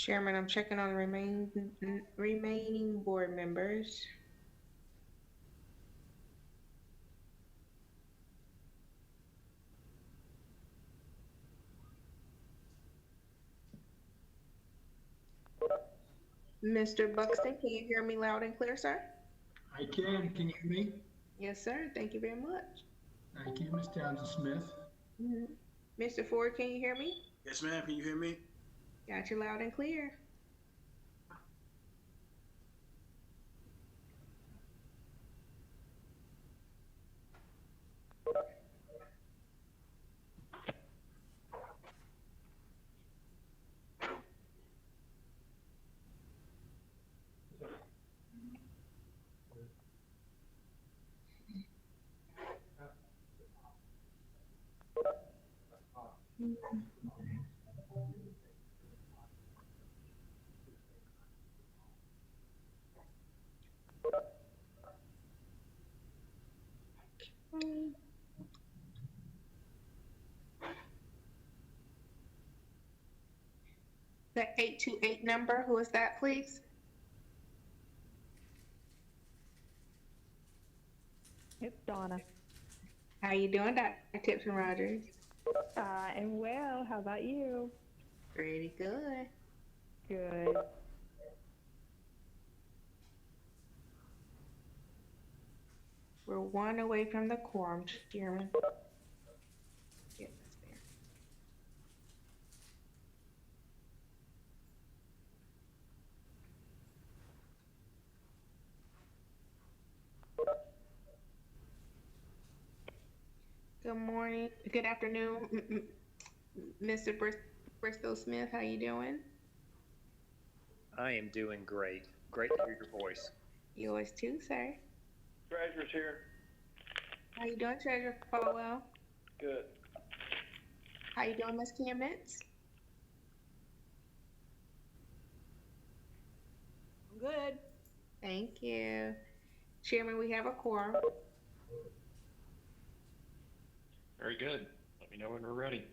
Chairman, I'm checking on the remaining board members. Mr. Buxton, can you hear me loud and clear, sir? I can. Can you hear me? Yes, sir. Thank you very much. Thank you, Ms. Townsend Smith. Mr. Ford, can you hear me? Yes, ma'am. Can you hear me? Got you loud and clear. The 828 number, who is that, please? It's Donna. How you doing, Dr. Tipton Rogers? I am well. How about you? Pretty good. Good. We're one away from the quorum, Chairman. Yeah, that's fair. Good morning, good afternoon, Mr. Bristol Smith. How you doing? I am doing great. Great to hear your voice. Yours too, sir. Treasurer's here. How you doing, Treasurer Falwell? Good. How you doing, Ms. Chemnitz? I'm good. Thank you. Chairman, we have a quorum. Very good. Let me know when we're ready.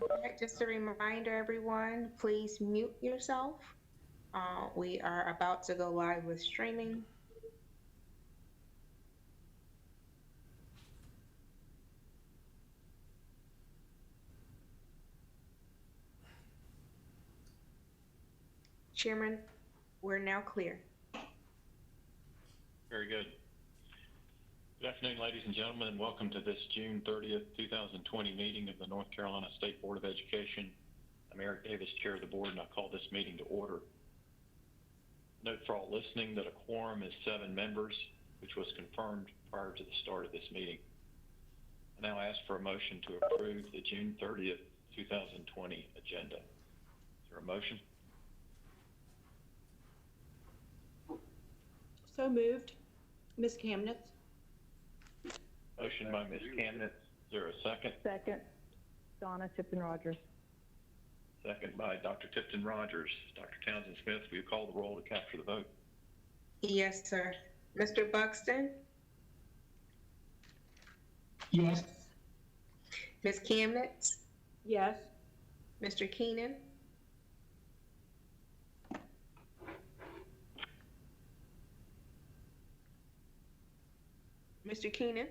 All right, just a reminder, everyone, please mute yourself. We are about to go live with streaming. Chairman, we're now clear. Very good. Good afternoon, ladies and gentlemen, and welcome to this June 30th, 2020 meeting of the North Carolina State Board of Education. I'm Eric Davis, Chair of the Board, and I call this meeting to order. Note for all listening that a quorum is 7 members, which was confirmed prior to the start of this meeting. I now ask for a motion to approve the June 30th, 2020 agenda. Is there a motion? So moved. Ms. Chemnitz? Motion by Ms. Camnitz. Is there a second? Second, Donna Tipton Rogers. Second by Dr. Tipton Rogers. Dr. Townsend Smith, will you call the roll to capture the vote? Yes, sir. Mr. Buxton? Yes. Ms. Chemnitz? Yes. Mr. Keenan? Mr. Keenan?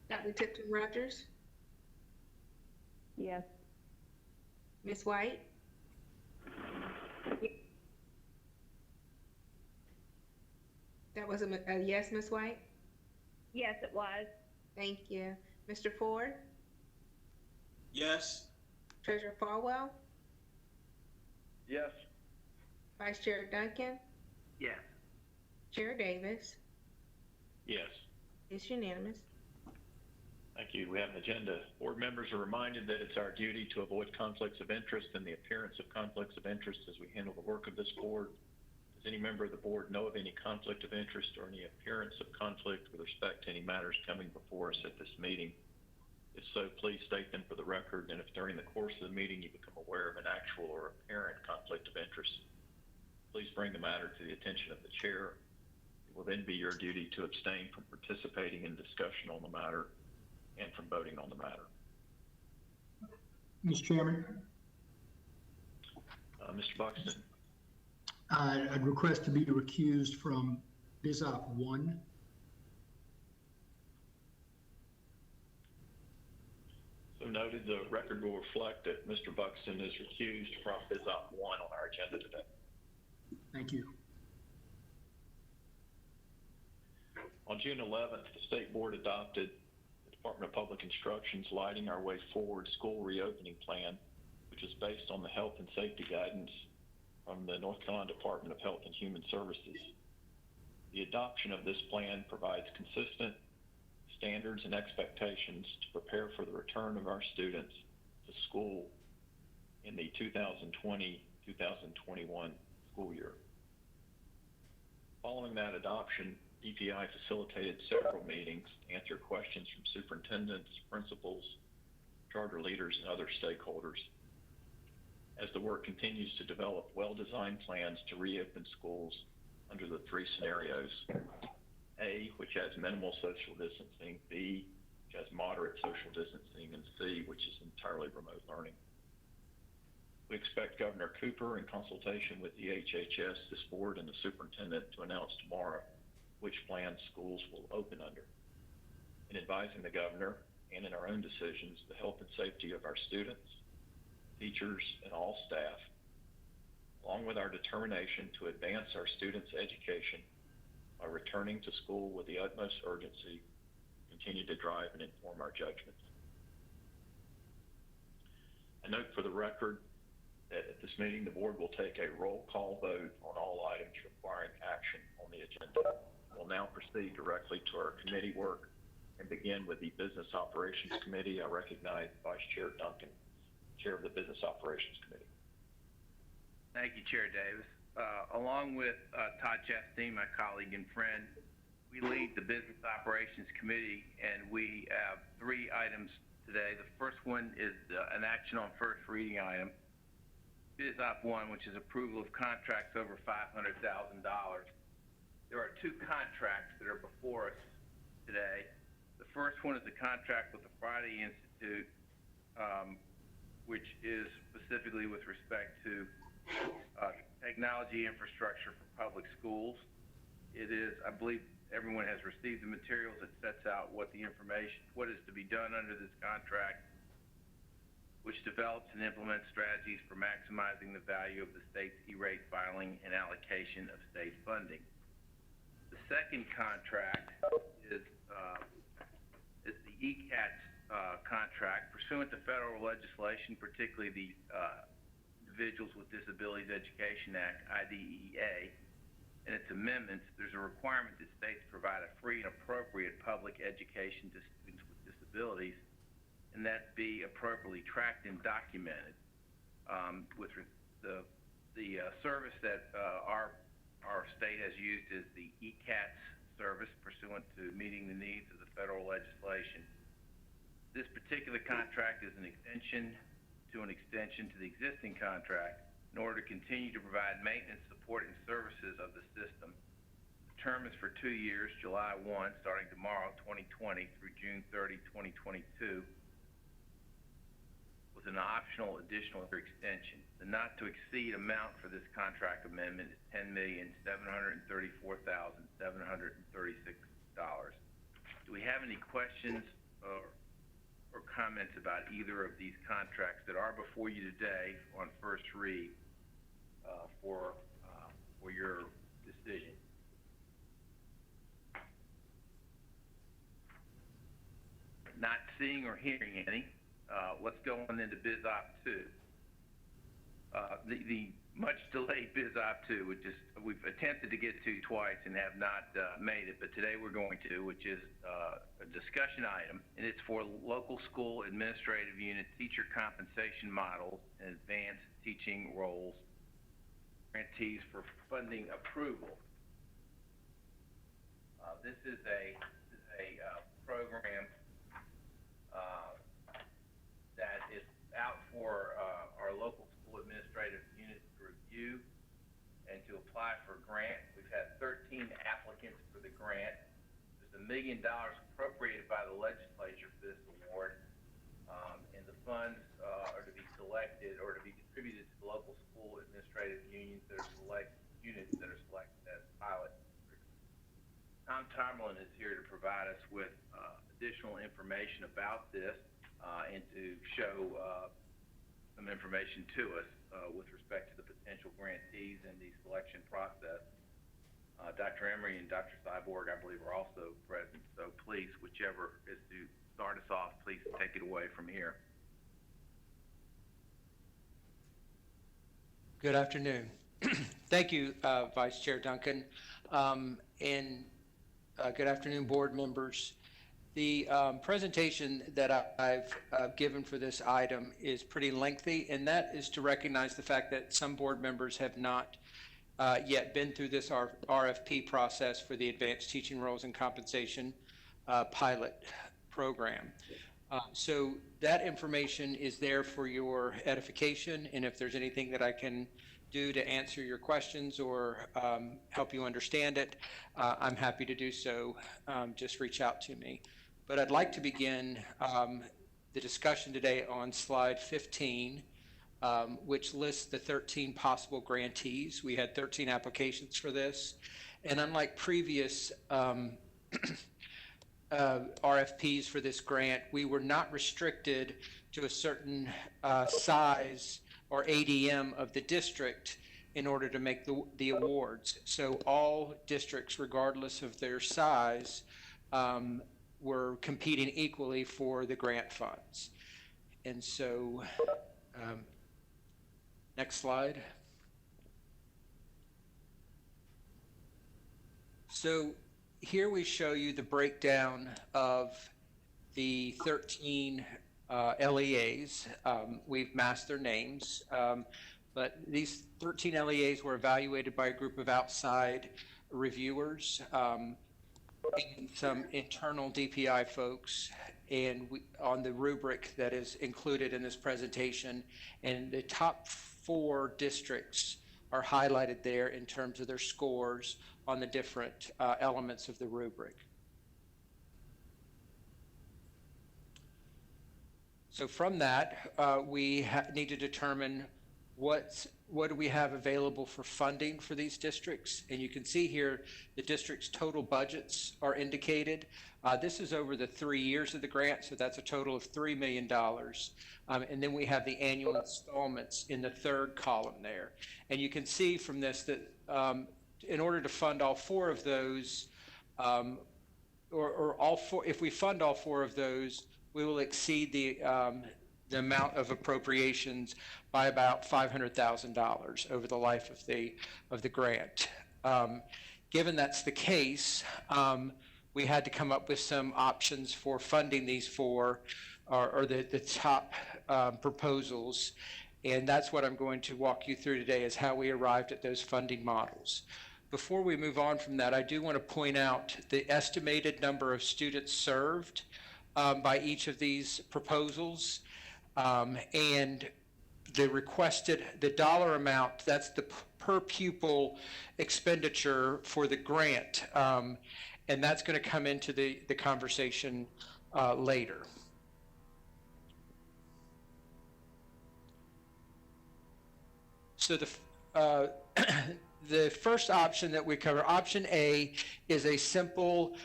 Dr. Tipton Rogers? Yes. Ms. White? That was a yes, Ms. White? Yes, it was. Thank you. Mr. Ford? Yes. Treasurer Falwell? Yes. Vice Chair Duncan? Yes. Chair Davis? Yes. It's unanimous. Thank you. We have an agenda. Board members are reminded that it's our duty to avoid conflicts of interest and the appearance of conflicts of interest as we handle the work of this board. Does any member of the board know of any conflict of interest or any appearance of conflict with respect to any matters coming before us at this meeting? If so, please state them for the record, and if during the course of the meeting you become aware of an actual or apparent conflict of interest, please bring the matter to the attention of the chair. It will then be your duty to abstain from participating in discussion on the matter and from voting on the matter. Mr. Chairman, Mr. Buxton, I'd request to be recused from BizOp 1. so noted. The record will reflect that Mr. Buxton is recused from BizOp 1 on our agenda today. Thank you. On June 11th, the State Board adopted the Department of Public Instruction's Lighting Our Way Forward School Reopening Plan, which is based on the health and safety guidance from the North Carolina Department of Health and Human Services. The adoption of this plan provides consistent standards and expectations to prepare for the return of our students to school in the 2020-2021 school year. Following that adoption, DPI facilitated several meetings to answer questions from superintendents, principals, charter leaders, and other stakeholders as the work continues to develop well-designed plans to reopen schools under the three scenarios: A, which has minimal social distancing; B, which has moderate social distancing; and C, which is entirely remote learning. We expect Governor Cooper, in consultation with the HHS, this board, and the superintendent, to announce tomorrow which plan schools will open under. In advising the governor and in our own decisions, the health and safety of our students, teachers, and all staff, along with our determination to advance our students' education by returning to school with the utmost urgency, continue to drive and inform our judgments. I note for the record that at this meeting, the board will take a roll call vote on all items requiring action on the agenda. We'll now proceed directly to our committee work and begin with the Business Operations Committee. I recognize Vice Chair Duncan, Chair of the Business Operations Committee. Thank you, Chair Davis. Along with Todd Chastain, my colleague and friend, we lead the Business Operations Committee, and we have 3 items today. The first one is an action on first reading item, BizOp 1, which is approval of contracts over $500,000. There are 2 contracts that are before us today. The first one is the contract with the Friday Institute, which is specifically with respect to technology infrastructure for public schools. It is, I believe everyone has received the materials that sets out what the information, what is to be done under this contract, which develops and implements strategies for maximizing the value of the state's E-rate filing and allocation of state funding. The second contract is the ECATS contract pursuant to federal legislation, particularly the Individuals with Disabilities Education Act, IDEA, and its amendments. There's a requirement that states provide a free and appropriate public education to students with disabilities, and that be appropriately tracked and documented. With the service that our state has used is the ECATS service pursuant to meeting the needs of the federal legislation. This particular contract is an extension to the existing contract in order to continue to provide maintenance, support, and services of the system. The term is for 2 years, July 1, starting tomorrow, 2020, through June 30, 2022, with an optional additional extension. The not to exceed amount for this contract amendment is $10,734,736. Do we have any questions or comments about either of these contracts that are before you today on first read for your decision? Not seeing or hearing any, let's go on into BizOp 2. The much delayed BizOp 2, which is we've attempted to get to twice and have not made it, but today we're going to, which is a discussion item, and it's for local school administrative unit teacher compensation models and advanced teaching roles grantees for funding approval. This is a program out for our local school administrative units to review and to apply for a grant. We've had 13 applicants for the grant. There's $1 million appropriated by the legislature for this award, and the funds are to be selected or to be distributed to the local school administrative unions that are selected as pilot districts. Tom Tomlin is here to provide us with additional information about this and to show some information to us with respect to the potential grantees and the selection process. Dr. Emery and Dr. Cyborg, I believe, are also present. So please, whichever is to start us off, please take it away from here. Good afternoon. Thank you, Vice Chair Duncan. And good afternoon, board members. The presentation that I've given for this item is pretty lengthy, and that is to recognize the fact that some board members have not yet been through this RFP process for the Advanced Teaching Roles and Compensation pilot program. So that information is there for your edification, and if there's anything that I can do to answer your questions or help you understand it, I'm happy to do so. Just reach out to me. But I'd like to begin the discussion today on slide 15, which lists the 13 possible grantees. We had 13 applications for this, and unlike previous RFPs for this grant, we were not restricted to a certain size or ADM of the district in order to make the awards. So all districts, regardless of their size, were competing equally for the grant funds. And so, next slide. So here we show you the breakdown of the 13 LEAs. We've masked their names, but these 13 LEAs were evaluated by a group of outside reviewers, and some internal DPI folks, and on the rubric that is included in this presentation. And the top 4 districts are highlighted there in terms of their scores on the different elements of the rubric. So from that, we need to determine what do we have available for funding for these districts. And you can see here the district's total budgets are indicated. This is over the 3 years of the grant, so that's a total of $3 million. And then we have the annual installments in the 3rd column there. And you can see from this that in order to fund all 4 of those, or all 4, if we fund all 4 of those, we will exceed the amount of appropriations by about $500,000 over the life of the grant. Given that's the case, we had to come up with some options for funding these 4, or the top proposals, and that's what I'm going to walk you through today, is how we arrived at those funding models. Before we move on from that, I do want to point out the estimated number of students served by each of these proposals, and the dollar amount, that's the per pupil expenditure for the grant, and that's going to come into the conversation later. So the first option that we cover, option A, is a simple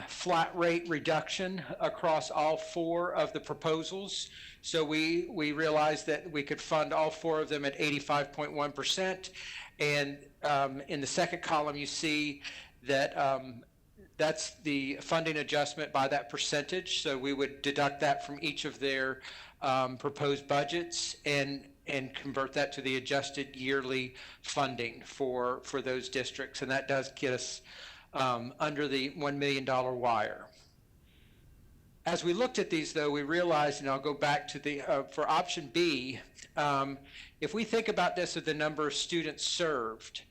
flat rate reduction across all 4 of the proposals. So we realized that we could fund all 4 of them at 85.1%. And in the second column, you see that that's the funding adjustment by that percentage. So we would deduct that from each of their proposed budgets and convert that to the adjusted yearly funding for those districts. And that does get us under the $1 million wire. As we looked at these, though, we realized, and I'll go back to the, for option B, if we think about this as the number of students served,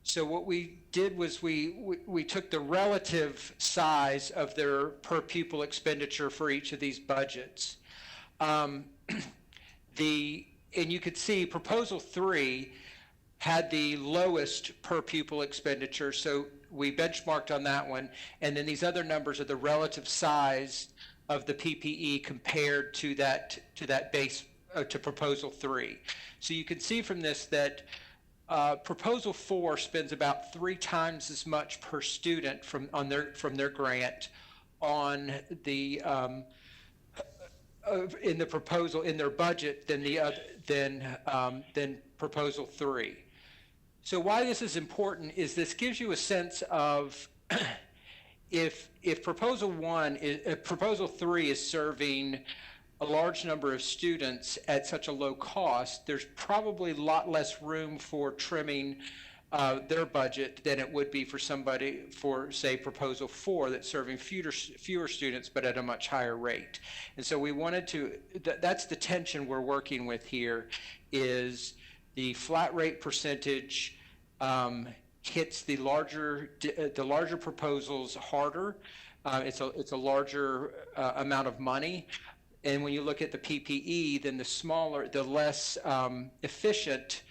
so what we did was we took the relative size of their per pupil expenditure for each of these budgets. And you could see proposal 3 had the lowest per pupil expenditure, so we benchmarked on that one. And then these other numbers are the relative size of the PPE compared to that base, to proposal 3. So you can see from this that proposal 4 spends about 3 times as much per student from their grant on the in the proposal in their budget than proposal 3. So why this is important is this gives you a sense of if proposal 3 is serving a large number of students at such a low cost, there's probably a lot less room for trimming their budget than it would be for somebody, for say proposal 4 that's serving fewer students but at a much higher rate. And so we wanted to, that's the tension we're working with here, is the flat rate percentage hits the larger proposals harder. It's a larger amount of money. And when you look at the PPE, then the less efficient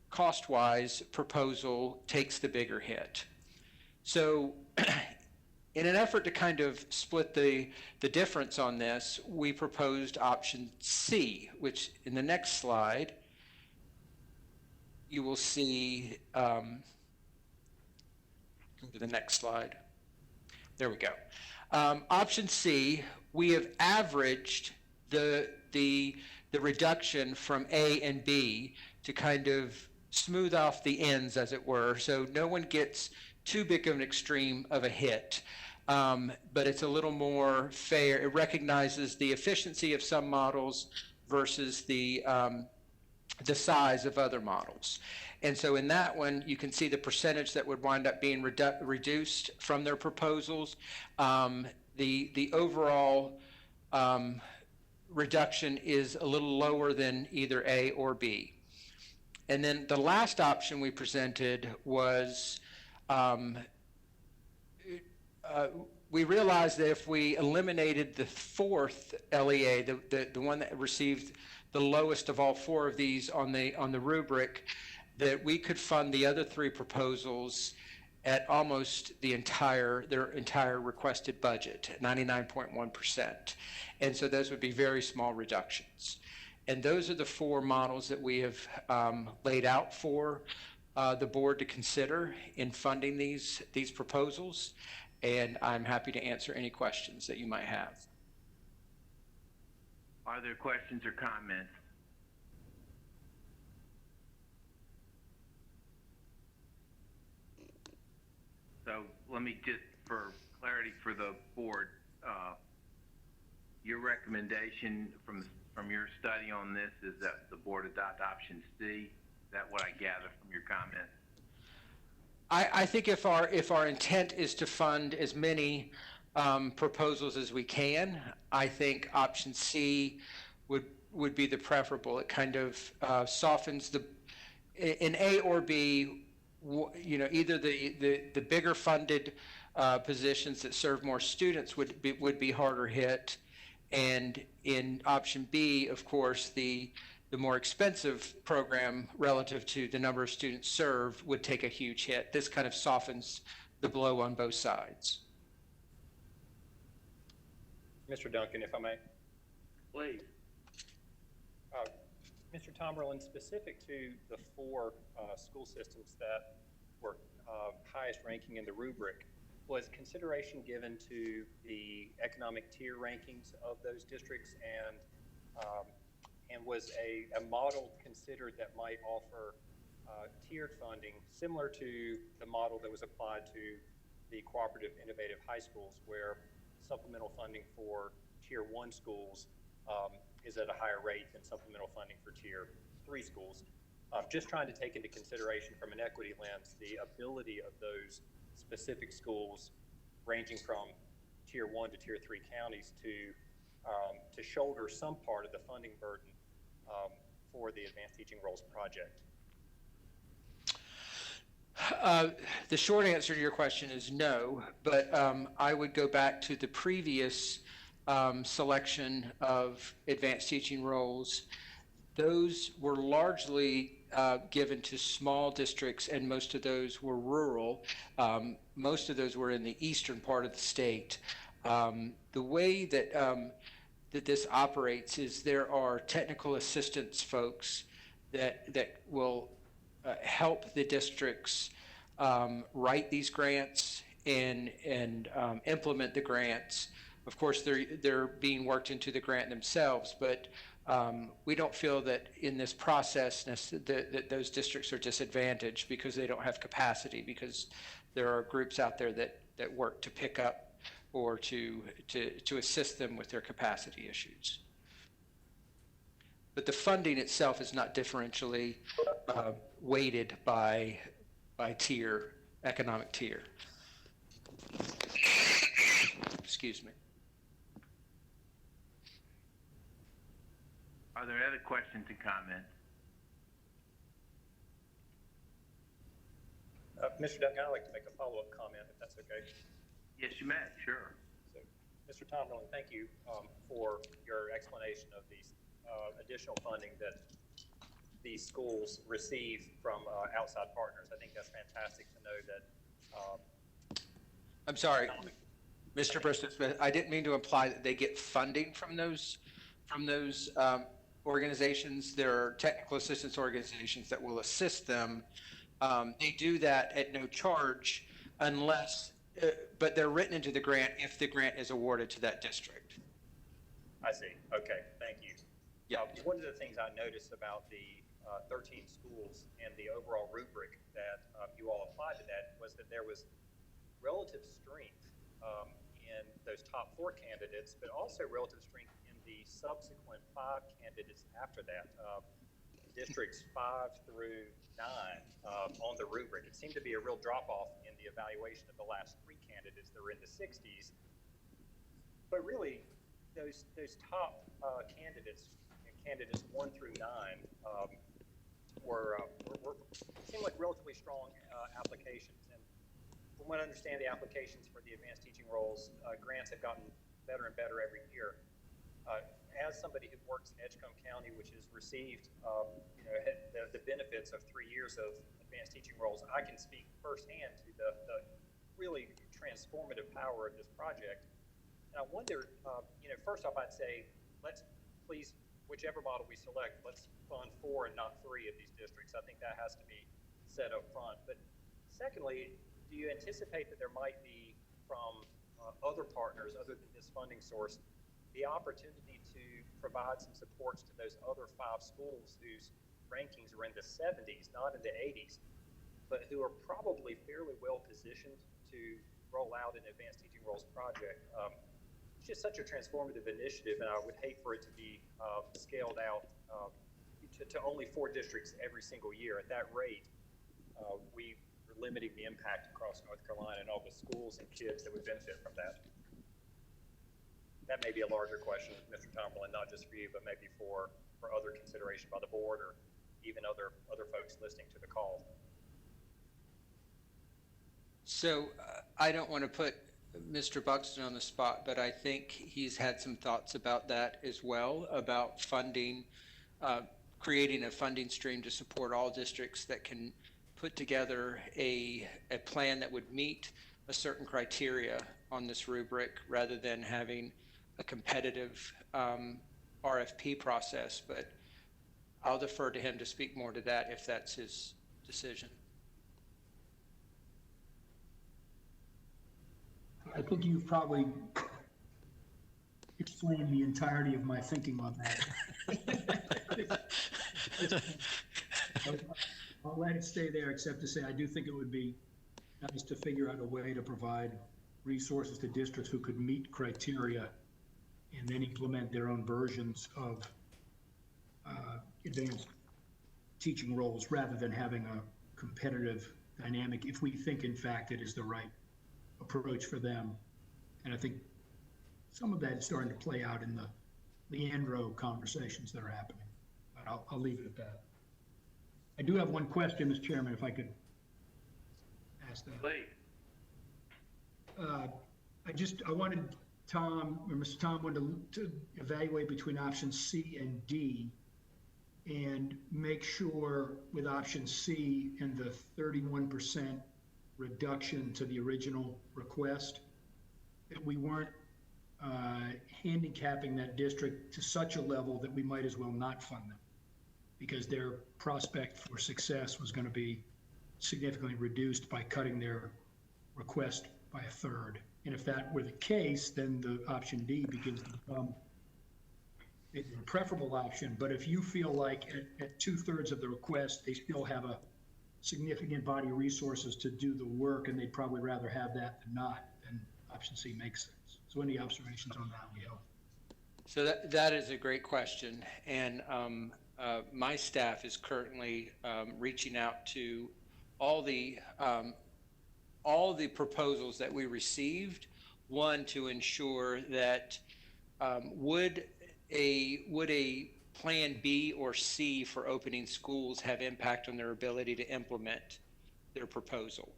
cost-wise proposal takes the bigger hit. So in an effort to kind of split the difference on this, we proposed option C, which in the next slide, you will see, go to the next slide. There we go. Option C, we have averaged the reduction from A and B to kind of smooth off the ends, as it were, so no one gets too big of an extreme of a hit. But it's a little more fair. It recognizes the efficiency of some models versus the size of other models. And so in that one, you can see the percentage that would wind up being reduced from their proposals. The overall reduction is a little lower than either A or B. And then the last option we presented was, we realized that if we eliminated the 4th LEA, the one that received the lowest of all 4 of these on the rubric, that we could fund the other 3 proposals at almost their entire requested budget, 99.1%. And so those would be very small reductions. And those are the 4 models that we have laid out for the board to consider in funding these proposals. And I'm happy to answer any questions that you might have. Are there questions or comments? So let me just, for clarity for the board, your recommendation from your study on this is that the board adopt option C. Is that what I gather from your comment? I think if our intent is to fund as many proposals as we can, I think option C would be the preferable. It kind of softens in A or B, either the bigger funded positions that serve more students would be harder hit, and in option B, of course, the more expensive program relative to the number of students served would take a huge hit. This kind of softens the blow on both sides. Mr. Duncan, if I may. Please. Mr. Tomberlin, specific to the 4 school systems that were highest ranking in the rubric, was consideration given to the economic tier rankings of those districts, and was a model considered that might offer tiered funding similar to the model that was applied to the cooperative innovative high schools, where supplemental funding for tier 1 schools is at a higher rate than supplemental funding for tier 3 schools. Just trying to take into consideration from an equity lens the ability of those specific schools ranging from tier 1 to tier 3 counties to shoulder some part of the funding burden for the Advanced Teaching Roles project. The short answer to your question is no, but I would go back to the previous selection of advanced teaching roles. those were largely given to small districts, and most of those were rural. Most of those were in the eastern part of the state. The way that this operates is there are technical assistance folks that will help the districts write these grants and implement the grants. Of course, they're being worked into the grant themselves, but we don't feel that in this process that those districts are disadvantaged because they don't have capacity, because there are groups out there that work to pick up or to assist them with their capacity issues. But the funding itself is not differentially weighted by tier, economic tier. Excuse me. Are there other questions and comments? Mr. Duncan, I'd like to make a follow-up comment, if that's okay. Yes, you may, sure. So, Mr. Tomlin, thank you for your explanation of these additional funding that these schools receive from outside partners. I think that's fantastic to know that. I'm sorry, Mr. Bristol Smith, I didn't mean to imply that they get funding from those organizations. There are technical assistance organizations that will assist them. They do that at no charge unless, but they're written into the grant if the grant is awarded to that district. I see. Okay, thank you. Yeah. One of the things I noticed about the 13 schools and the overall rubric that you all applied to that was that there was relative strength in those top 4 candidates, but also relative strength in the subsequent 5 candidates after that, districts 5 through 9 on the rubric. It seemed to be a real drop-off in the evaluation of the last 3 candidates that were in the 60s. But really, those top candidates, candidates 1 through 9, seemed like relatively strong applications. And from what I understand, the applications for the advanced teaching roles grants have gotten better and better every year. As somebody who works in Edgecombe County, which has received the benefits of 3 years of advanced teaching roles, I can speak firsthand to the really transformative power of this project. And I wonder, first off, I'd say, let's please, whichever model we select, let's fund 4 and not 3 of these districts. I think that has to be said up front. But secondly, do you anticipate that there might be, from other partners other than this funding source, the opportunity to provide some supports to those other 5 schools whose rankings are in the 70s, not in the 80s, but who are probably fairly well positioned to roll out an advanced teaching roles project? It's just such a transformative initiative, and I would hate for it to be scaled out to only 4 districts every single year. At that rate, we are limiting the impact across North Carolina and all the schools and kids that would benefit from that. That may be a larger question, Mr. Tomlin, not just for you, but maybe for other consideration by the board or even other folks listening to the call. So I don't want to put Mr. Buxton on the spot, but I think he's had some thoughts about that as well, about funding, creating a funding stream to support all districts that can put together a plan that would meet a certain criteria on this rubric rather than having a competitive RFP process. But I'll defer to him to speak more to that if that's his decision. I think you've probably explained the entirety of my thinking on that. I'll let it stay there, except to say I do think it would be nice to figure out a way to provide resources to districts who could meet criteria and then implement their own versions of advanced teaching roles rather than having a competitive dynamic, if we think in fact it is the right approach for them. And I think some of that is starting to play out in the Leandro conversations that are happening. But I'll leave it at that. I do have one question, Mr. Chairman, if I could ask that. Please. I wanted Tom, or Mr. Tom wanted to evaluate between options C and D. and make sure with option C and the 31% reduction to the original request, that we weren't handicapping that district to such a level that we might as well not fund them, because their prospect for success was going to be significantly reduced by cutting their request by a third. And if that were the case, then the option D begins to become a preferable option. But if you feel like at 2/3 of the request, they still have a significant body of resources to do the work, and they'd probably rather have that than not, then option C makes sense. So any observations on that would help. So that is a great question. And my staff is currently reaching out to all the proposals that we received. One, to ensure that would a plan B or C for opening schools have impact on their ability to implement their proposal?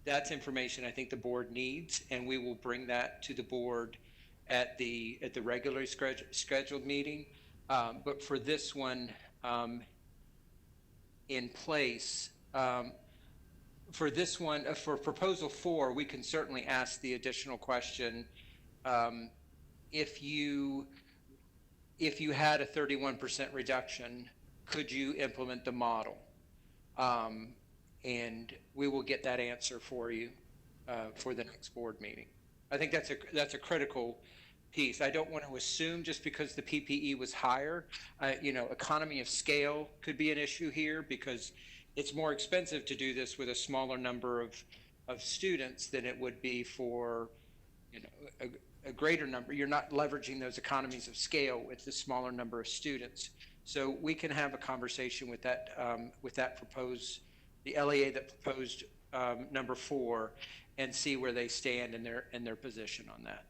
That's information I think the board needs, and we will bring that to the board at the regularly scheduled meeting. But for this one in place, for this one, for proposal 4, we can certainly ask the additional question, if you had a 31% reduction, could you implement the model? And we will get that answer for you for the next board meeting. I think that's a critical piece. I don't want to assume just because the PPE was higher, economy of scale could be an issue here, because it's more expensive to do this with a smaller number of students than it would be for, a greater number. You're not leveraging those economies of scale with the smaller number of students. So we can have a conversation with that proposed, the LEA that proposed number 4, and see where they stand in their position on that.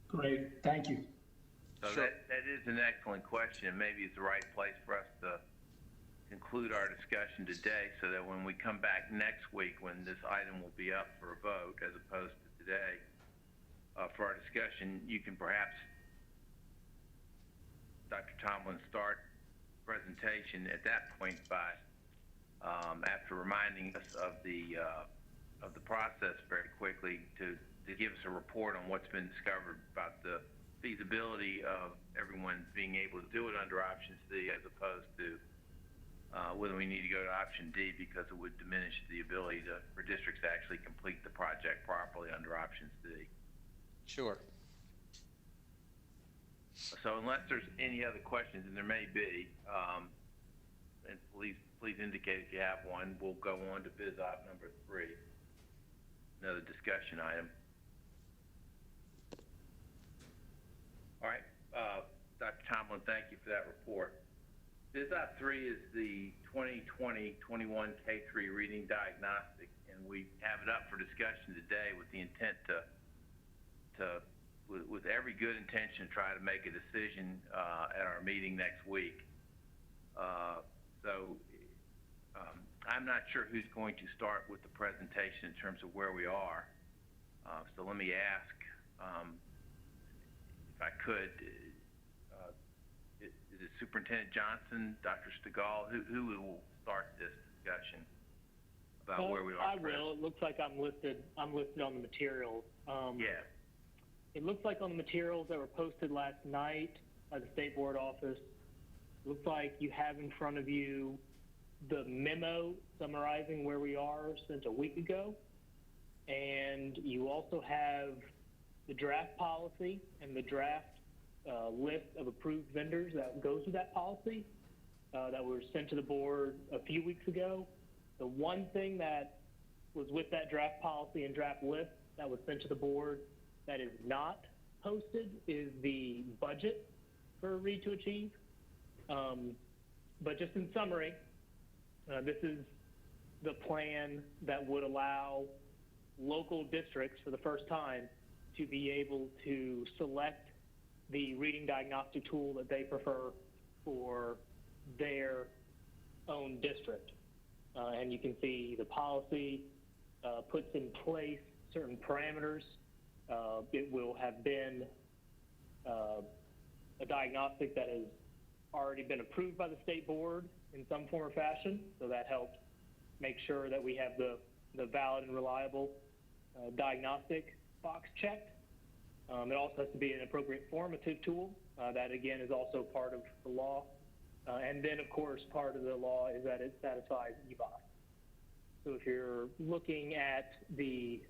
Great, thank you. So Sure. that is an excellent question. Maybe it's the right place for us to conclude our discussion today, so that when we come back next week, when this item will be up for a vote as opposed to today, for our discussion, you can perhaps, Dr. Tomlin, start presentation at that point by, after reminding us of the process very quickly, to give us a report on what's been discovered about the feasibility of everyone being able to do it under option C, as opposed to whether we need to go to option D, because it would diminish the ability for districts to actually complete the project properly under option C. Sure. So unless there's any other questions, and there may be, and please indicate if you have one, we'll go on to biz op number 3, another discussion item. All right, Dr. Tomlin, thank you for that report. Biz op 3 is the 2020-21 K-3 reading diagnostic, and we have it up for discussion today with the intent with every good intention, try to make a decision at our meeting next week. I'm not sure who's going to start with the presentation in terms of where we are. So let me ask, if I could, is it Superintendent Johnson, Dr. Stegall, who will start this discussion about where we are? I will. It looks like I'm listed on the materials. Yeah. It looks like on the materials that were posted last night by the State Board office, it looks like you have in front of you the memo summarizing where we are since a week ago. And you also have the draft policy and the draft list of approved vendors that goes with that policy that were sent to the board a few weeks ago. The one thing that was with that draft policy and draft list that was sent to the board that is not posted is the budget for Read to Achieve. But just in summary, this is the plan that would allow local districts for the first time to be able to select the reading diagnostic tool that they prefer for their own district. And you can see the policy puts in place certain parameters. It will have been a diagnostic that is already been approved by the state board in some form or fashion, so that helps make sure that we have the valid and reliable diagnostic box checked. It also has to be an appropriate formative tool. That again is also part of the law. And then of course, part of the law is that it satisfies EVOS. So if you're looking at the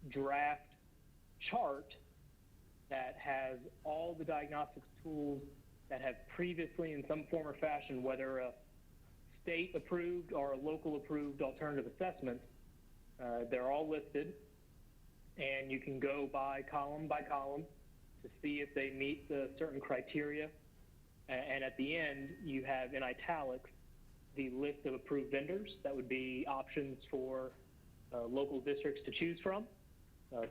draft chart that has all the diagnostics tools that have previously in some form or fashion, whether a state approved or a local approved alternative assessment, they're all listed, and you can go by column to see if they meet the certain criteria. And at the end, you have in italics the list of approved vendors. That would be options for local districts to choose from.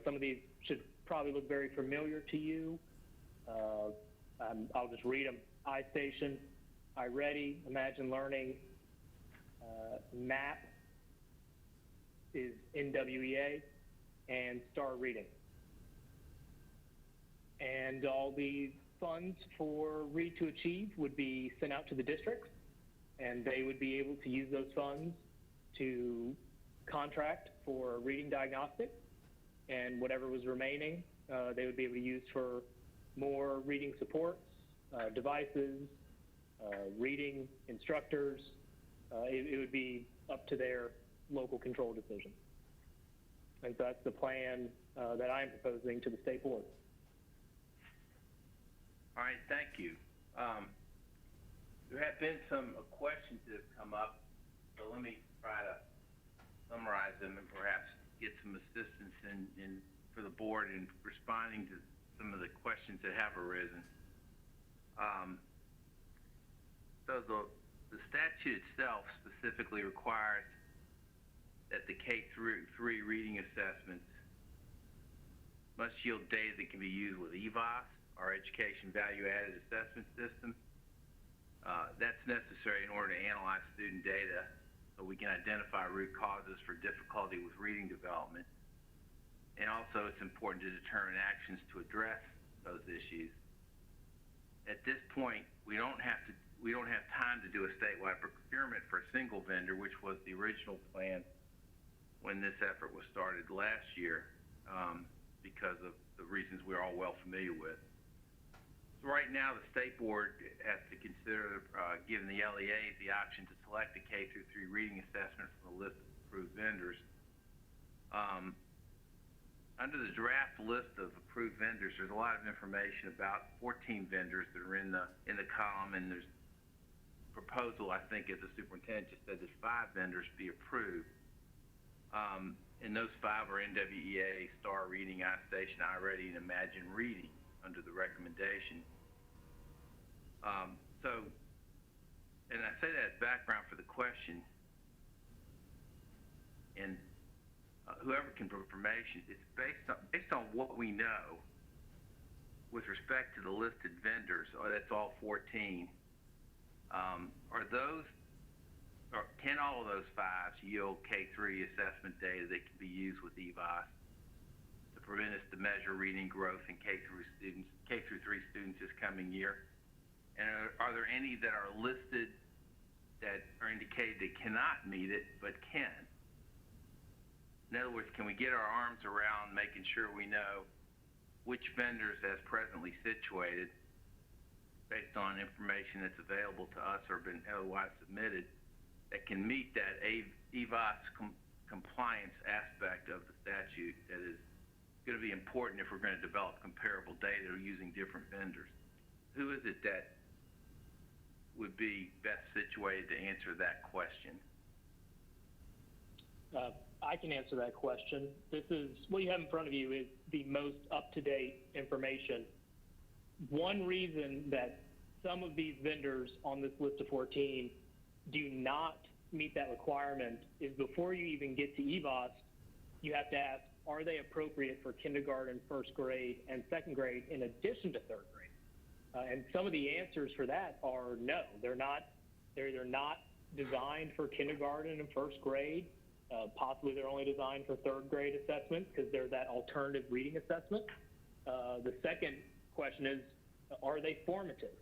Some of these should probably look very familiar to you. I'll just read them. iStation, iReady, Imagine Learning, MAP is NWEA, and Star Reading. And all the funds for Read to Achieve would be sent out to the districts, and they would be able to use those funds to contract for reading diagnostic, and whatever was remaining, they would be able to use for more reading supports, devices, reading instructors. It would be up to their local control decision. And so that's the plan that I'm proposing to the state board. All right, thank you. There have been some questions that have come up, so let me try to summarize them and perhaps get some assistance for the board in responding to some of the questions that have arisen. So the statute itself specifically requires that the K-3 reading assessments must yield data that can be used with EVOS, our Education Value Added Assessment System. That's necessary in order to analyze student data so we can identify root causes for difficulty with reading development. And also it's important to determine actions to address those issues. At this point, we don't have time to do a statewide procurement for a single vendor, which was the original plan when this effort was started last year, because of the reasons we're all well familiar with. So right now, the state board has to consider giving the LEAs the option to select a K-3 reading assessment from the list of approved vendors. Under the draft list of approved vendors, there's a lot of information about 14 vendors that are in the column, and there's proposal, I think, as the superintendent just said, that 5 vendors be approved. And those 5 are NWEA, Star Reading, iStation, iReady, and Imagine Reading under the recommendation. And I say that as background for the question, and whoever can provide information, it's based on what we know with respect to the listed vendors, or that's all 14. Can all of those 5 yield K-3 assessment data that can be used with EVOS to prevent us to measure reading growth in K-3 students this coming year? And are there any that are listed that are indicated they cannot meet it but can? In other words, can we get our arms around making sure we know which vendors as presently situated, based on information that's available to us or been otherwise submitted, that can meet that EVOS compliance aspect of the statute that is going to be important if we're going to develop comparable data using different vendors? Who is it that would be best situated to answer that question? I can answer that question. This is what you have in front of you is the most up-to-date information. One reason that some of these vendors on this list of 14 do not meet that requirement is before you even get to EVOS, you have to ask, are they appropriate for kindergarten, first grade, and second grade in addition to third grade? And some of the answers for that are no. They're either not designed for kindergarten and first grade. Possibly they're only designed for third grade assessments because they're that alternative reading assessment. The second question is, are they formative?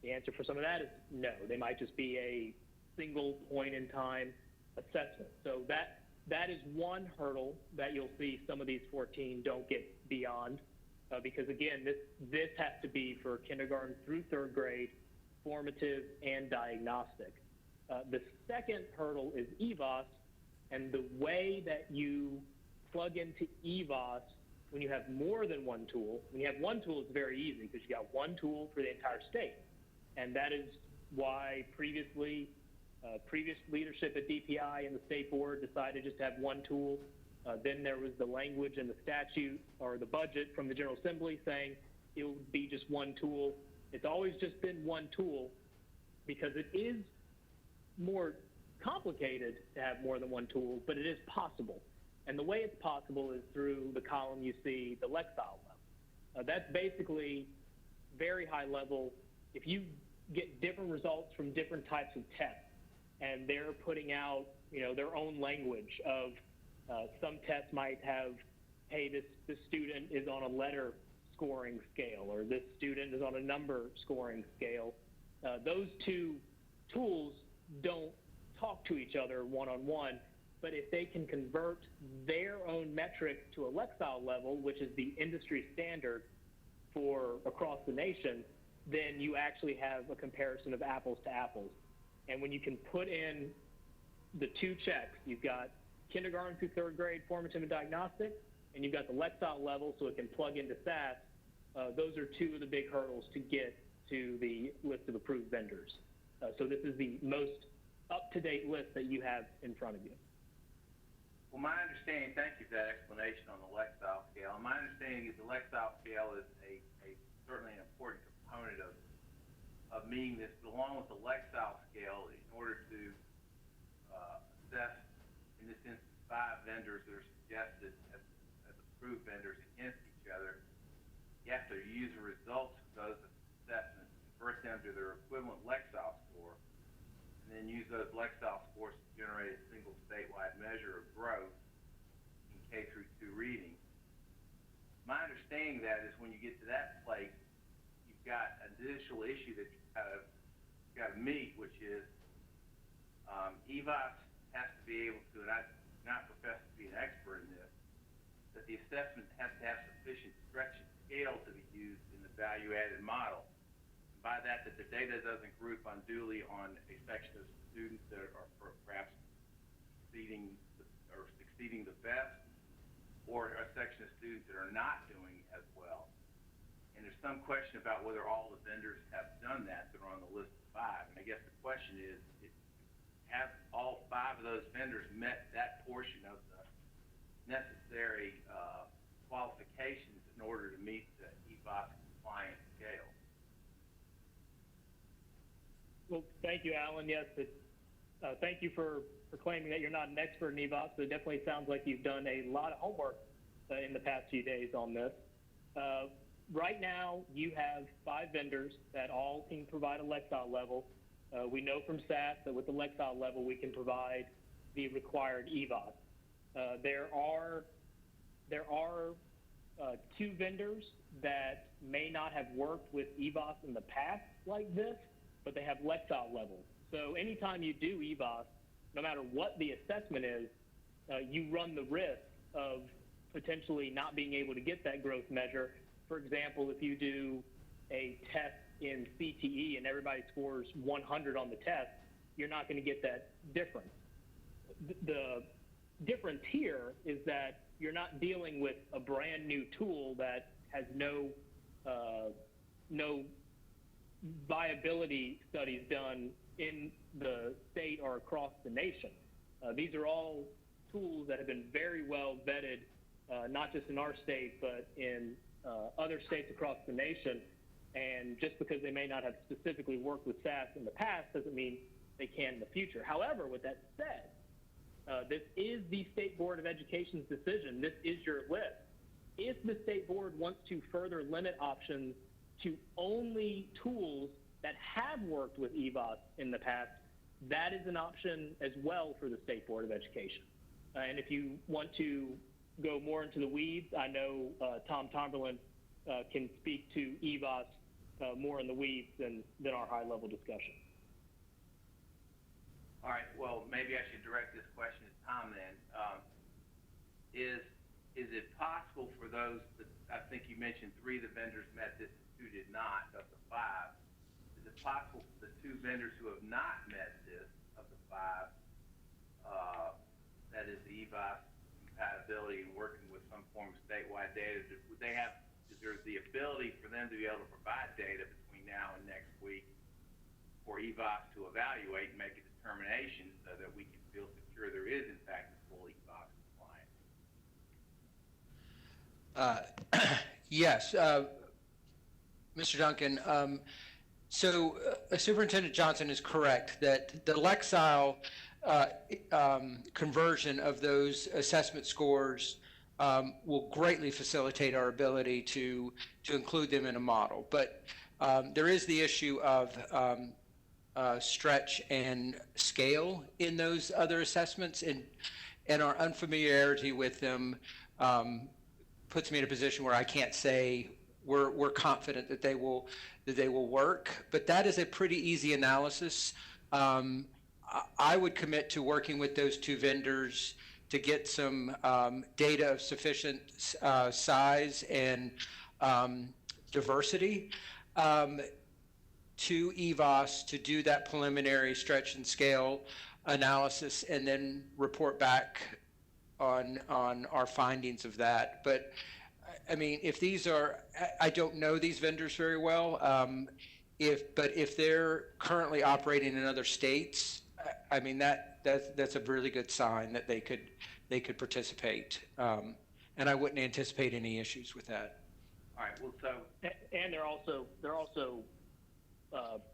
The answer for some of that is no. They might just be a single point in time assessment. So that is one hurdle that you'll see some of these 14 don't get beyond, because again, this has to be for kindergarten through third grade, formative and diagnostic. The second hurdle is EVOS, and the way that you plug into EVOS when you have more than one tool. When you have one tool, it's very easy because you got one tool for the entire state. And that is why previous leadership at DPI and the state board decided just to have one tool. Then there was the language in the statute or the budget from the General Assembly saying it would be just one tool. It's always just been one tool because it is more complicated to have more than one tool, but it is possible. And the way it's possible is through the column you see, the Lexile level. That's basically very high level. If you get different results from different types of tests, and they're putting out, their own language of some tests might have, hey, this student is on a letter scoring scale, or this student is on a number scoring scale. Those two tools don't talk to each other one-on-one, but if they can convert their own metric to a Lexile level, which is the industry standard for across the nation, then you actually have a comparison of apples to apples. And when you can put in the two checks, you've got kindergarten through third grade, formative and diagnostic, and you've got the Lexile level so it can plug into SAS, those are two of the big hurdles to get to the list of approved vendors. So this is the most up-to-date list that you have in front of you. Well, my understanding, thank you for that explanation on the Lexile scale. My understanding is the Lexile scale is certainly an important component of meeting this, but along with the Lexile scale, in order to assess, in this instance, 5 vendors that are suggested as approved vendors against each other, you have to use the results of those assessments, convert them to their equivalent Lexile score, and then use those Lexile scores to generate a single statewide measure of growth in K through 2 reading. My understanding of that is when you get to that place, you've got an additional issue that you've got to meet, which is EVOS has to be able to, and I do not profess to be an expert in this, that the assessment has to have sufficient stretch and scale to be used in the value-added model. And by that the data doesn't group unduly on a section of students that are perhaps succeeding the best, or a section of students that are not doing as well. And there's some question about whether all the vendors have done that are on the list of 5. And I guess the question is, have all 5 of those vendors met that portion of the necessary qualifications in order to meet the EVOS compliant scale? Well, thank you, Alan. Yes, thank you for claiming that you're not an expert in EVOS, but it definitely sounds like you've done a lot of homework in the past few days on this. Right now, you have 5 vendors that all can provide a Lexile level. We know from SAS that with the Lexile level, we can provide the required EVOS. There are 2 vendors that may not have worked with EVOS in the past like this, but they have Lexile levels. So anytime you do EVOS, no matter what the assessment is, you run the risk of potentially not being able to get that growth measure. For example, if you do a test in CTE and everybody scores 100 on the test, you're not going to get that difference. The difference here is that you're not dealing with a brand new tool that has no viability studies done in the state or across the nation. These are all tools that have been very well vetted, not just in our state, but in other states across the nation. And just because they may not have specifically worked with SAS in the past doesn't mean they can in the future. However, with that said, this is the State Board of Education's decision. This is your list. If the state board wants to further limit options to only tools that have worked with EVOS in the past, that is an option as well for the State Board of Education. And if you want to go more into the weeds, I know Tom Tomberlin can speak to EVOS more in the weeds than our high-level discussion. All right, well, maybe I should direct this question to Tom then. Is it possible for those that, I think you mentioned 3 of the vendors met this and 2 did not, of the 5. Is it possible for the 2 vendors who have not met this, of the 5, that is the EVOS compatibility and working with some form of statewide data, would they have, is there the ability for them to be able to provide data between now and next week for EVOS to evaluate and make a determination so that we can feel secure there is in fact a full EVOS compliance? Yes, Mr. Duncan. So Superintendent Johnson is correct that the Lexile conversion of those assessment scores will greatly facilitate our ability to include them in a model. But there is the issue of stretch and scale in those other assessments, and our unfamiliarity with them puts me in a position where I can't say we're confident that they will work. But that is a pretty easy analysis. I would commit to working with those 2 vendors to get some data of sufficient size and diversity to EVOS to do that preliminary stretch and scale analysis and then report back on our findings of that. But I mean, if these are, I don't know these vendors very well. But if they're currently operating in other states, I mean, that's a really good sign that they could participate. And I wouldn't anticipate any issues with that. All right, well, so. And they're also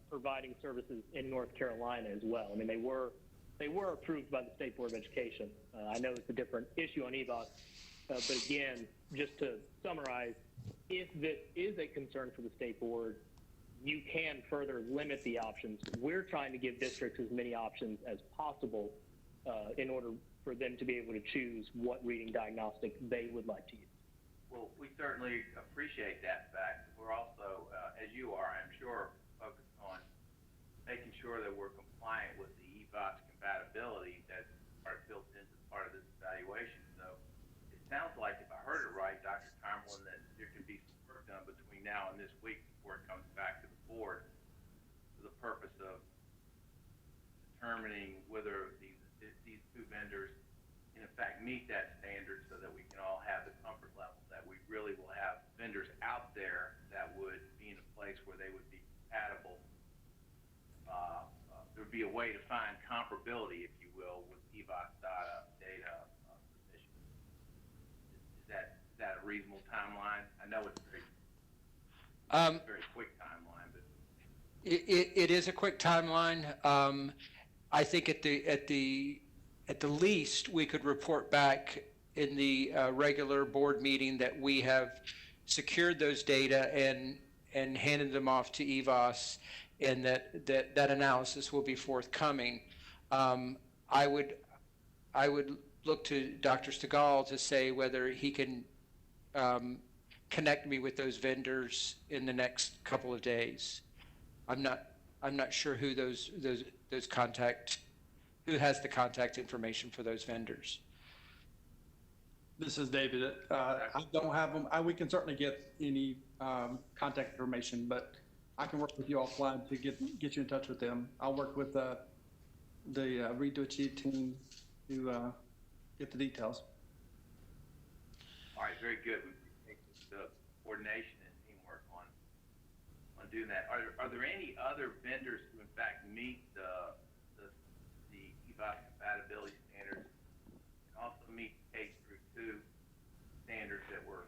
providing services in North Carolina as well. I mean, they were approved by the State Board of Education. I know it's a different issue on EVOS, but again, just to summarize, if this is a concern for the State Board, you can further limit the options. We're trying to give districts as many options as possible in order for them to be able to choose what reading diagnostic they would like to use. Well, we certainly appreciate that fact. We're also, as you are, I'm sure, focused on making sure that we're compliant with the EVOS compatibility that's built into part of this evaluation. So it sounds like, if I heard it right, Dr. Tomlin, that there could be some work done between now and this week before it comes back to the board for the purpose of determining whether these 2 vendors in fact meet that standard, so that we can all have the comfort level that we really will have vendors out there that would be in a place where they would be compatible. There would be a way to find comparability, if you will, with EVOS data submission. Is that a reasonable timeline? I know it's a very quick timeline, but it is a quick timeline. I think at the least, we could report back in the regular board meeting that we have secured those data and handed them off to EVOS, and that analysis will be forthcoming. I would look to Dr. Stegall to say whether he can connect me with those vendors in the next couple of days. I'm not sure who those who has the contact information for those vendors. This is David. I don't have them. We can certainly get any contact information, but I can work with you offline to get you in touch with them. I'll work with the Read to Achieve team to get the details. all right, very good. We appreciate the coordination and teamwork on doing that. Are there any other vendors who in fact meet the EVOS compatibility standards and also meet K through 2 standards that were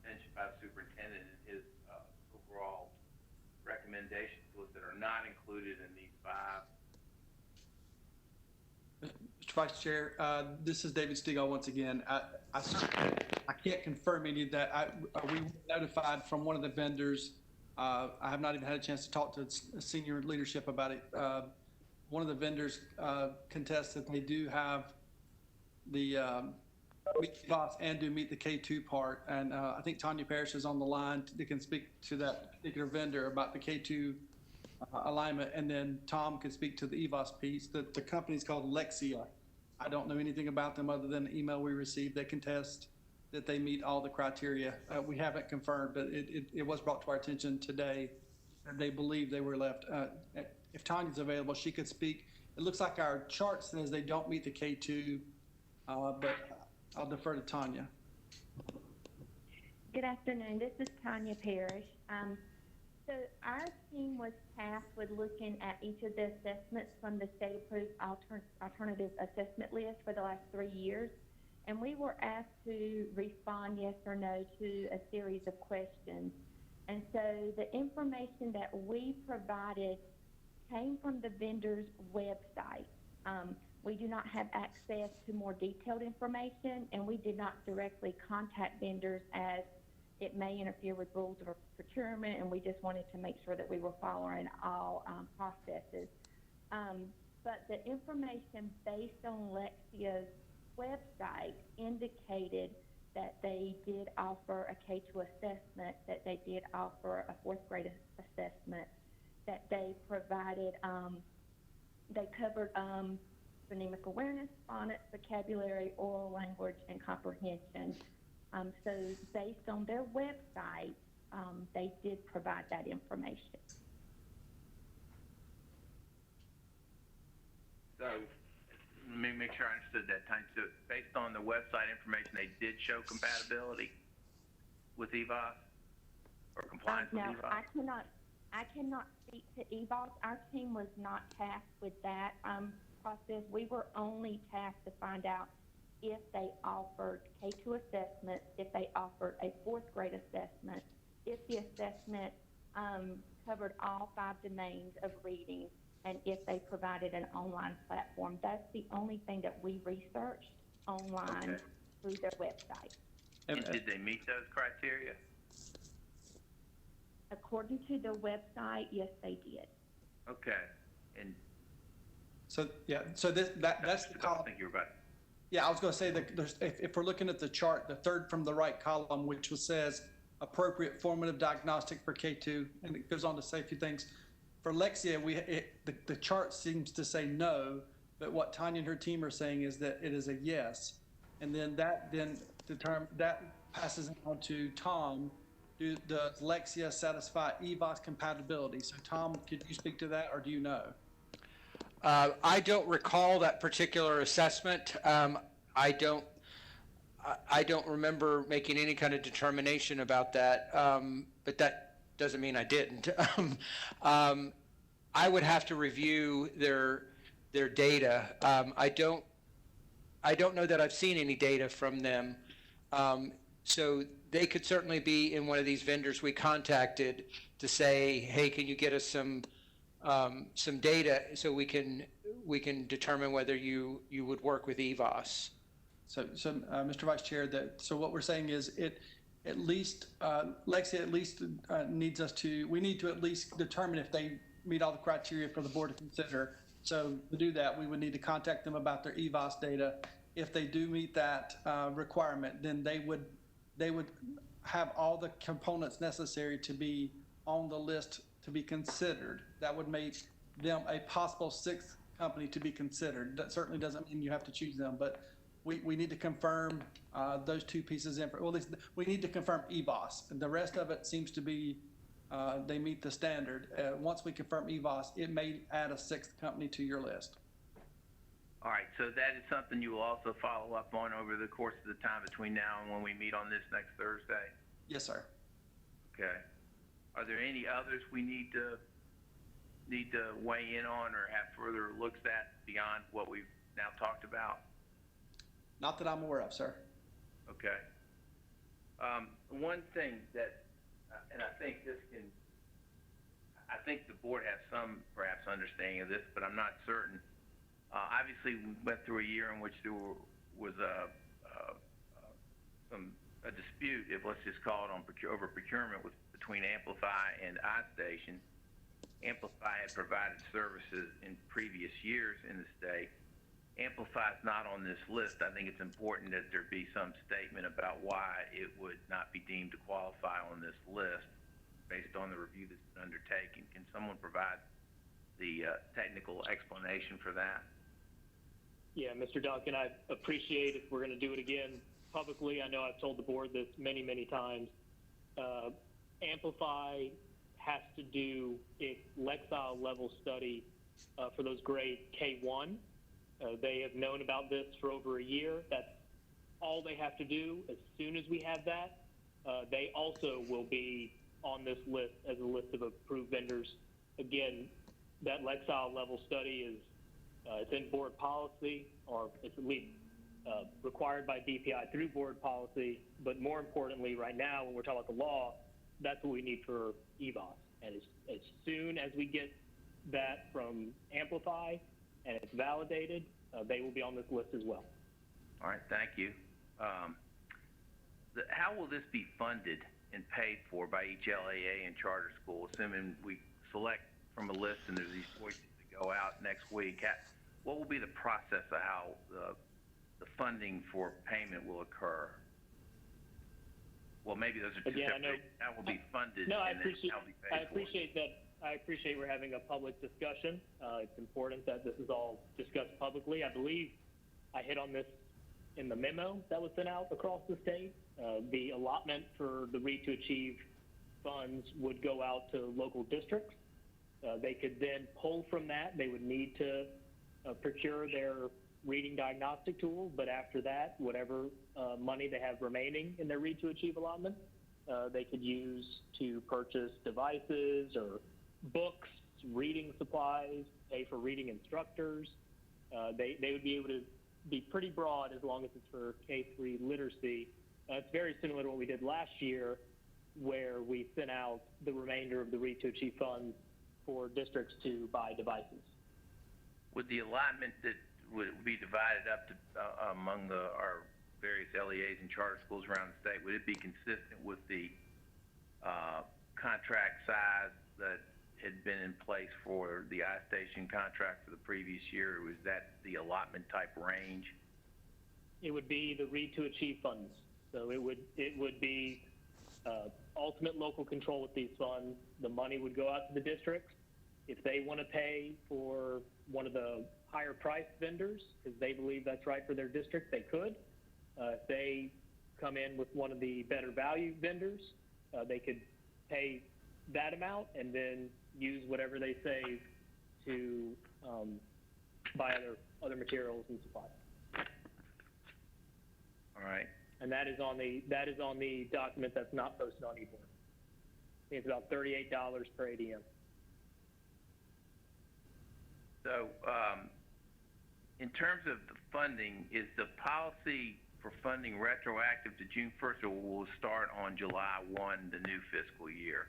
mentioned by the superintendent in his overall recommendations to us that are not included in these 5? Mr. Vice Chair, this is David Stegall once again. I can't confirm any of that. We were notified from one of the vendors. I have not even had a chance to talk to senior leadership about it. One of the vendors contests that they do have the meet EVOS and do meet the K2 part. And I think Tanya Parrish is on the line that can speak to that particular vendor about the K2 alignment. And then Tom can speak to the EVOS piece. The company's called Lexia. I don't know anything about them other than the email we received. They contest that they meet all the criteria. We haven't confirmed, but it was brought to our attention today. And they believe they were left. If Tanya's available, she could speak. It looks like our chart says they don't meet the K2, but I'll defer to Tanya. Good afternoon. This is Tanya Parrish. So our team was tasked with looking at each of the assessments from the state-approved alternative assessment list for the last 3 years, and we were asked to respond yes or no to a series of questions. And so the information that we provided came from the vendor's website. We do not have access to more detailed information, and we did not directly contact vendors as it may interfere with rules of procurement, and we just wanted to make sure that we were following all processes. But the information based on Lexia's website indicated that they did offer a K2 assessment, that they did offer a 4th grade assessment, that they provided, they covered phonemic awareness, phonics, vocabulary, oral language, and comprehension. So based on their website, they did provide that information. So let me make sure I understood that time. So based on the website information, they did show compatibility with EVOS or compliance with Now, EVOS? I cannot speak to EVOS. Our team was not tasked with that process. We were only tasked to find out if they offered K2 assessments, if they offered a 4th grade assessment, if the assessment covered all 5 domains of reading, and if they provided an online platform. That's the only thing that we researched online through their website. And did they meet those criteria? According to the website, yes, they did. Okay. And So, yeah, so that's the I column. think you were about. Yeah, I was going to say that if we're looking at the chart, the third from the right column, which says appropriate formative diagnostic for K2, and it goes on to say a few things. For Lexia, the chart seems to say no, but what Tanya and her team are saying is that it is a yes. And then that passes on to Tom. Does Lexia satisfy EVOS compatibility? So Tom, could you speak to that, or do you know? I don't recall that particular assessment. I don't remember making any kind of determination about that, but that doesn't mean I didn't. I would have to review their data. I don't know that I've seen any data from them. So they could certainly be in one of these vendors we contacted to say, hey, can you get us some data so we can determine whether you would work with EVOS. So Mr. Vice Chair, so what we're saying is at least Lexia at least needs us to, we need to at least determine if they meet all the criteria for the board to consider. So to do that, we would need to contact them about their EVOS data. If they do meet that requirement, then they would have all the components necessary to be on the list to be considered. That would make them a possible 6th company to be considered. That certainly doesn't mean you have to choose them, but we need to confirm those 2 pieces in. Well, at least we need to confirm EVOS. And the rest of it seems to be they meet the standard. Once we confirm EVOS, it may add a 6th company to your list. All right, so that is something you will also follow up on over the course of the time between now and when we meet on this next Thursday? Yes, sir. Okay. Are there any others we need to weigh in on or have further looks at beyond what we've now talked about? Not that I'm aware of, sir. Okay. One thing that, and I think the board has some perhaps understanding of this, but I'm not certain. Obviously, we went through a year in which there was a dispute, if let's just call it over procurement between Amplify and iStation. Amplify had provided services in previous years in the state, Amplify is not on this list, I think it's important that there be some statement about why it would not be deemed to qualify on this list based on the review that's been undertaken. Can someone provide the technical explanation for that? Yeah, Mr. Duncan, I appreciate if we're going to do it again publicly. I know I've told the board this many, many times. Amplify has to do a Lexile level study for those grade K1. They have known about this for over a year. That's all they have to do. As soon as we have that, they also will be on this list as a list of approved vendors. Again, that Lexile level study is it's in board policy, or it's at least required by DPI through board policy. But more importantly, right now, when we're talking about the law, that's what we need for EVOS. And as soon as we get that from Amplify and it's validated, they will be on this list as well. All right, thank you. How will this be funded and paid for by each LAA and charter school, assuming we select from a list and there's these choices that go out next week? What will be the process of how the funding for payment will occur? Well, maybe those are two separate. How will be funded? No, I and appreciate. then how will be paid I appreciate that. I appreciate we're having a public discussion. It's important that this is all discussed publicly. I believe I hit on this in the memo that was sent out across the state. The allotment for the Read to Achieve funds would go out to local districts. They could then pull from that. They would need to procure their reading diagnostic tool, but after that, whatever money they have remaining in their Read to Achieve allotment, they could use to purchase devices or books, reading supplies, pay for reading instructors. They would be able to be pretty broad as long as it's for K-3 literacy. It's very similar to what we did last year, where we sent out the remainder of the Read to Achieve funds for districts to buy devices. Would the allotment that would be divided up to, among our various LEAs and charter schools around the state, would it be consistent with the contract size that had been in place for the iStation contract for the previous year? Or was that the allotment type range? It would be the Read to Achieve funds. So it would be ultimate local control with these funds. The money would go out to the districts. If they want to pay for one of the higher priced vendors, because they believe that's right for their district, they could. If they come in with one of the better value vendors, they could pay that amount and then use whatever they save to buy other materials and supplies. All right. And that is on the document that's not posted on eBoard. I think it's about $38 per ADM. So, in terms of the funding, is the policy for funding retroactive to June 1st, or will it start on July 1, the new fiscal year?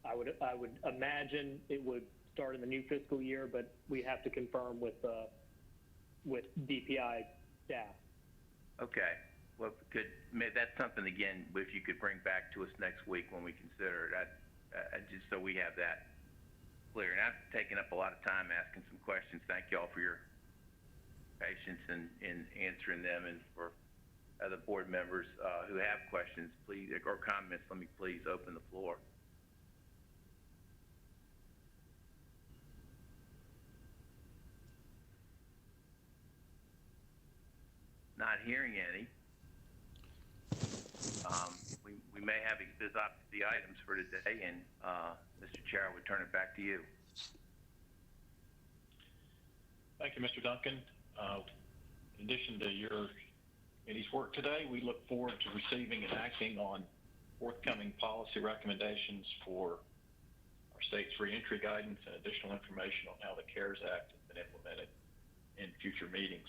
I would imagine it would start in the new fiscal year, but we have to confirm with DPI staff. Okay. Well, that's something, again, if you could bring back to us next week when we consider it, just so we have that clear. And I've taken up a lot of time asking some questions. Thank you all for your patience in answering them, and for other board members who have questions, please, or comments, let me please open the floor. Not hearing any. We may have the items for today, and Mr. Chair, I would turn it back to you. Thank you, Mr. Duncan. In addition to your committee's work today, we look forward to receiving and acting on forthcoming policy recommendations for our state's reentry guidance and additional information on how the CARES Act has been implemented in future meetings.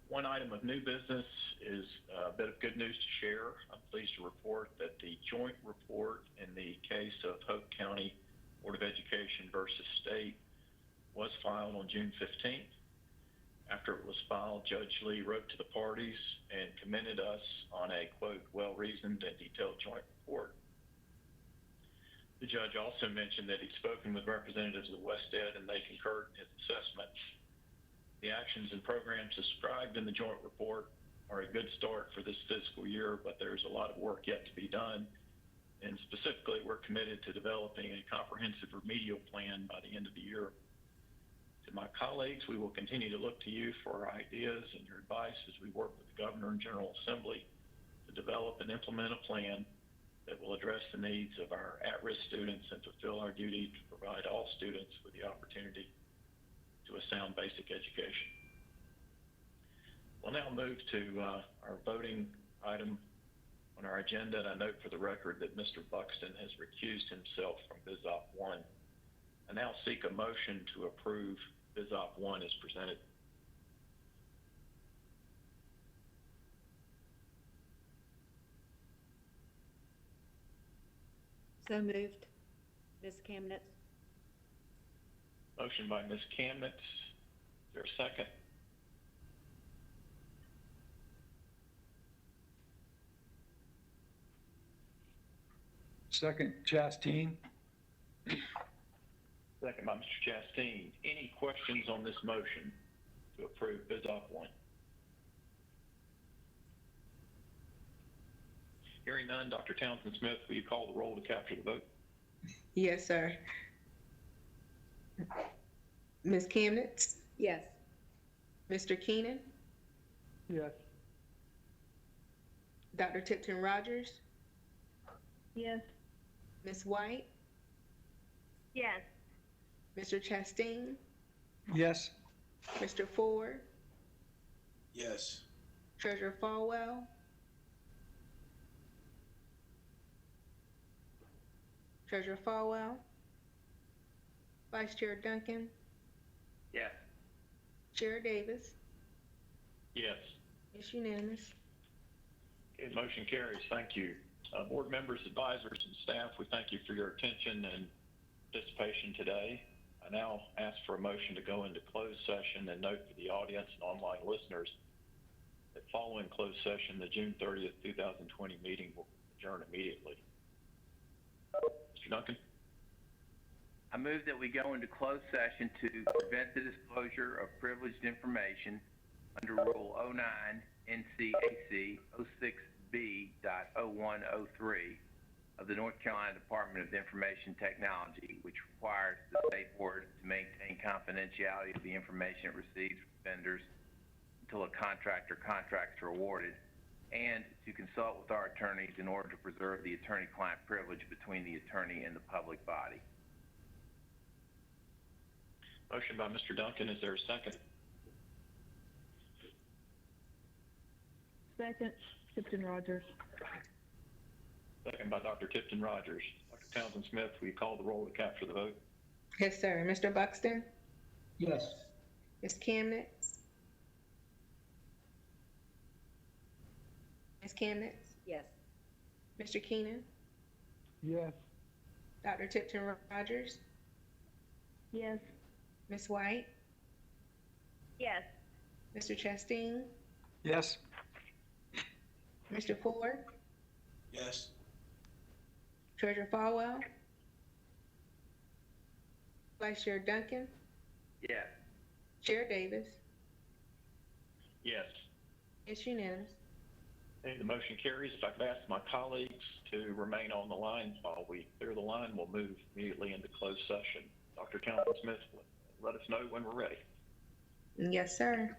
One item of new business is a bit of good news to share. I'm pleased to report that the joint report in the case of Hope County Board of Education versus State was filed on June 15th. After it was filed, Judge Lee wrote to the parties and commended us on a, quote, well-reasoned and detailed joint report. The judge also mentioned that he'd spoken with representatives of West Ed and they concurred in his assessment. The actions and programs described in the joint report are a good start for this fiscal year, but there's a lot of work yet to be done. And specifically, we're committed to developing a comprehensive remedial plan by the end of the year. To my colleagues, we will continue to look to you for ideas and your advice as we work with the Governor and General Assembly to develop and implement a plan that will address the needs of our at-risk students and fulfill our duty to provide all students with the opportunity to a sound basic education. We'll now move to our voting item on our agenda, and I note for the record that Mr. Buxton has recused himself from BizOp 1. I now seek a motion to approve BizOp 1 as presented. So moved. Ms. Kamnitz? Motion by Ms. Kamnitz. Is there a second? Second, Chastain. Second by Mr. Chastain. Any questions on this motion to approve BizOp 1? Hearing none, Dr. Townsend Smith, will you call the roll to capture the vote? Yes, sir. Ms. Kamnitz? Yes. Mr. Keenan? Yes. Dr. Tipton Rogers? Yes. Ms. White? Yes. Mr. Chastain? Yes. Mr. Ford? Yes. Treasurer Falwell? Treasurer Falwell? Vice Chair Duncan? Yes. Chair Davis? Yes. It's unanimous. Okay, motion carries. Thank you. Board members, advisors, and staff, we thank you for your attention and participation today. I now ask for a motion to go into closed session and note for the audience and online listeners that following closed session, the June 30th, 2020 meeting will adjourn immediately. Mr. Duncan? I move that we go into closed session to prevent the disclosure of privileged information under Rule 09 NCAC 06B.0103 of the North Carolina Department of Information Technology, which requires the State Board to maintain confidentiality of the information it receives from vendors until a contract or contracts are awarded, and to consult with our attorneys in order to preserve the attorney-client privilege between the attorney and the public body. Motion by Mr. Duncan. Is there a second? Second, Tipton Rogers. Second by Dr. Tipton Rogers. Dr. Townsend Smith, will you call the roll to capture the vote? Yes, sir. Mr. Buxton? Yes. Ms. Kamnitz? Ms. Kamnitz? Yes. Mr. Keenan? Yes. Dr. Tipton Rogers? Yes. Ms. White? Yes. Mr. Chastain? Yes. Mr. Ford? Yes. Treasurer Falwell? Vice Chair Duncan? Yes. Chair Davis? Yes. It's unanimous. Okay, the motion carries. If I could ask my colleagues to remain on the line while we clear the line, we'll move immediately into closed session. Dr. Townsend Smith, let us know when we're ready. Yes, sir.